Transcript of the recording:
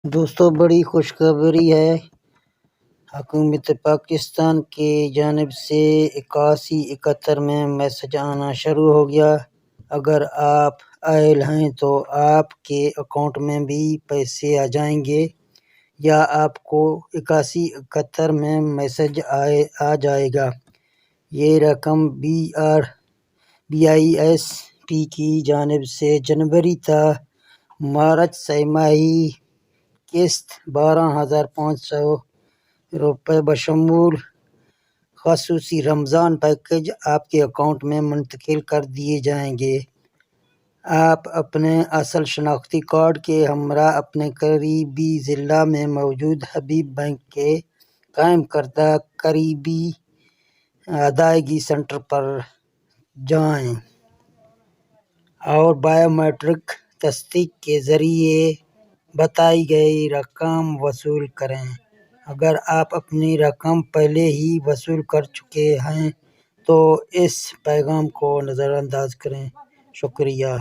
دوستو بڑی خوشخبری ہے، حکومت پاکستان کی جانب سے 8171 میں میسج آنا شروع ہو گیا۔ اگر آپ اہل ہیں تو آپ کے اکاؤنٹ میں بھی پیسے آ جائیں گے، یا آپ کو 8171 میں میسج آ جائے گا۔ یہ رقم BISP کی جانب سے جنوری تا مارچ سہ ماہی قسط 12,500 روپے بشمول خصوصی رمضان پیکج آپ کے اکاؤنٹ میں منتقل کر دیے جائیں گے۔ آپ اپنے اصل شناختی کارڈ کے ہمراہ اپنے قریبی ضلع میں موجود حبیب بینک کے قائم کردہ قریبی ادائیگی سینٹر پر جائیں اور بائیو میٹرک تصدیق کے ذریعے بتائی گئی رقم وصول کریں۔ اگر آپ اپنی رقم پہلے ہی وصول کر چکے ہیں تو اس پیغام کو نظر انداز کریں۔ شکریہ۔